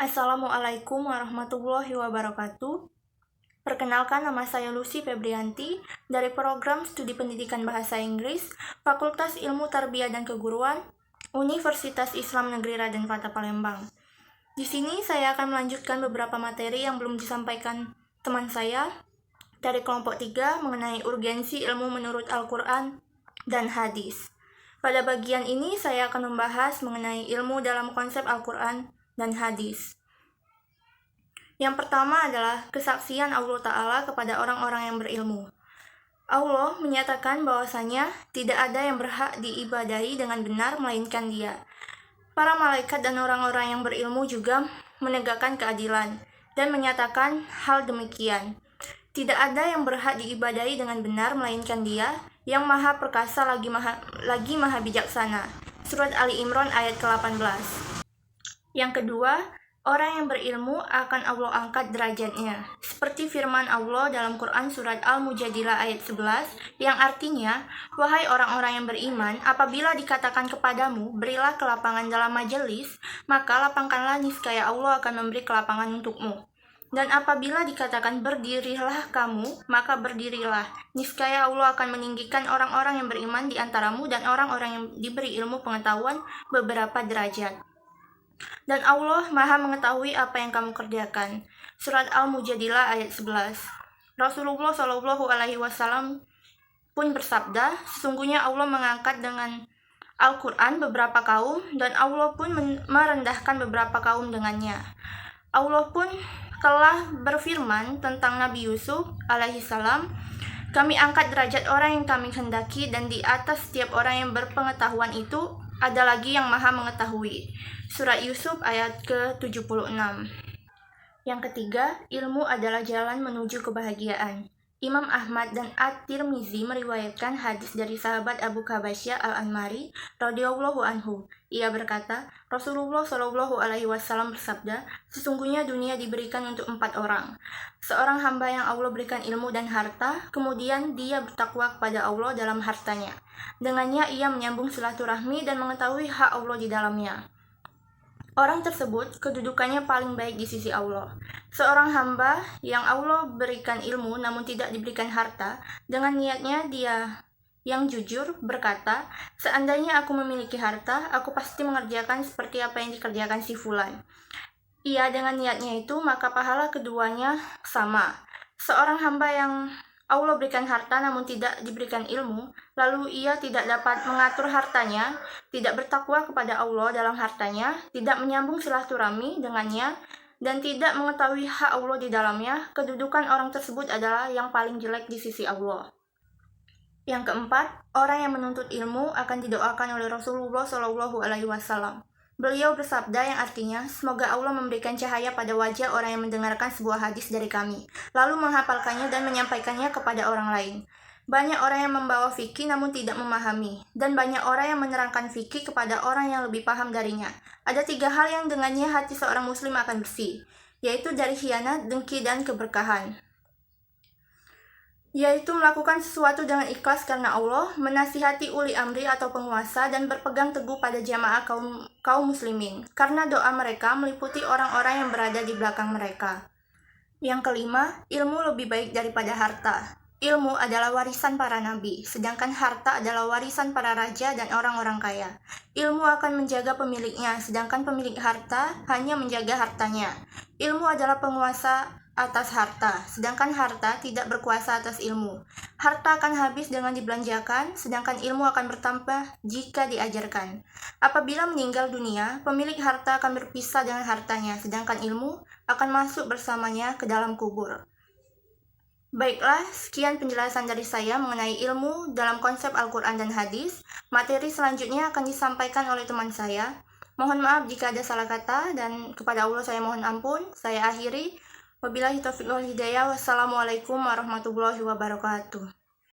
Assalamualaikum warahmatullahi wabarakatuh. Perkenalkan, nama saya Lucy Febrianti dari Program Studi Pendidikan Bahasa Inggris, Fakultas Ilmu Tarbiyah dan Keguruan, Universitas Islam Negeri Raden Fatah Palembang. Di sini saya akan melanjutkan beberapa materi yang belum disampaikan teman saya dari kelompok 3 mengenai urgensi ilmu menurut Al-Quran dan hadis. Pada bagian ini saya akan membahas mengenai ilmu dalam konsep Al-Quran dan hadis. Yang pertama adalah kesaksian Allah Ta'ala kepada orang-orang yang berilmu. Allah menyatakan bahwasanya tidak ada yang berhak diibadahi dengan benar melainkan Dia. Para malaikat dan orang-orang yang berilmu juga menegakkan keadilan dan menyatakan hal demikian. Tidak ada yang berhak diibadahi dengan benar melainkan Dia yang Maha Perkasa lagi Maha Bijaksana. Surat Ali Imran ayat ke-18. Yang kedua, orang yang berilmu akan Allah angkat derajatnya. Seperti firman Allah dalam Quran surat Al-Mujadilah ayat 11 yang artinya, wahai orang-orang yang beriman, apabila dikatakan kepadamu, berilah kelapangan dalam majelis, maka lapangkanlah, niscaya Allah akan memberi kelapangan untukmu. Dan apabila dikatakan berdirilah kamu, maka berdirilah, niscaya Allah akan meninggikan orang-orang yang beriman di antaramu dan orang-orang yang diberi ilmu pengetahuan beberapa derajat. Dan Allah Maha mengetahui apa yang kamu kerjakan. Surat Al-Mujadilah ayat 11. Rasulullah Shallallahu Alaihi Wasallam pun bersabda, sesungguhnya Allah mengangkat dengan Al-Quran beberapa kaum dan Allah pun merendahkan beberapa kaum dengannya. Allah pun telah berfirman tentang Nabi Yusuf alaihissalam, kami angkat derajat orang yang kami kehendaki dan di atas setiap orang yang berpengetahuan itu ada lagi yang Maha mengetahui. Surat Yusuf ayat ke-76. Yang ketiga, ilmu adalah jalan menuju kebahagiaan. Imam Ahmad dan At-Tirmizi meriwayatkan hadis dari sahabat Abu Qabasyah Al-Anmari radhiyallahu anhu. Ia berkata, Rasulullah Shallallahu Alaihi Wasallam bersabda, sesungguhnya dunia diberikan untuk 4 orang. Seorang hamba yang Allah berikan ilmu dan harta, kemudian dia bertakwa kepada Allah dalam hartanya. Dengannya ia menyambung silaturahmi dan mengetahui hak Allah di dalamnya. Orang tersebut kedudukannya paling baik di sisi Allah. Seorang hamba yang Allah berikan ilmu namun tidak diberikan harta, dengan niatnya dia yang jujur berkata, seandainya aku memiliki harta, aku pasti mengerjakan seperti apa yang dikerjakan si fulan. Ia dengan niatnya itu, maka pahala keduanya sama. Seorang hamba yang Allah berikan harta namun tidak diberikan ilmu, lalu ia tidak dapat mengatur hartanya, tidak bertakwa kepada Allah dalam hartanya, tidak menyambung silaturahmi dengannya, dan tidak mengetahui hak Allah di dalamnya, kedudukan orang tersebut adalah yang paling jelek di sisi Allah. Yang keempat, orang yang menuntut ilmu akan didoakan oleh Rasulullah Shallallahu Alaihi Wasallam. Beliau bersabda yang artinya, semoga Allah memberikan cahaya pada wajah orang yang mendengarkan sebuah hadis dari kami, lalu menghafalkannya dan menyampaikannya kepada orang lain. Banyak orang yang membawa fikih namun tidak memahami, dan banyak orang yang menerangkan fikih kepada orang yang lebih paham darinya. Ada 3 hal yang dengannya hati seorang muslim akan bersih, yaitu dari khianat, dengki, dan keberkahan. Yaitu melakukan sesuatu dengan ikhlas karena Allah, menasihati uli amri atau penguasa, dan berpegang teguh pada jamaah kaum muslimin, karena doa mereka meliputi orang-orang yang berada di belakang mereka. Yang kelima, ilmu lebih baik daripada harta. Ilmu adalah warisan para nabi, sedangkan harta adalah warisan para raja dan orang-orang kaya. Ilmu akan menjaga pemiliknya, sedangkan pemilik harta hanya menjaga hartanya. Ilmu adalah penguasa atas harta, sedangkan harta tidak berkuasa atas ilmu. Harta akan habis dengan dibelanjakan, sedangkan ilmu akan bertambah jika diajarkan. Apabila meninggal dunia, pemilik harta akan berpisah dengan hartanya, sedangkan ilmu akan masuk bersamanya ke dalam kubur. Baiklah, sekian penjelasan dari saya mengenai ilmu dalam konsep Al-Quran dan hadis. Materi selanjutnya akan disampaikan oleh teman saya. Mohon maaf jika ada salah kata, dan kepada Allah saya mohon ampun. Saya akhiri. Wabillahi taufiq wal hidayah. Wassalamualaikum warahmatullahi wabarakatuh.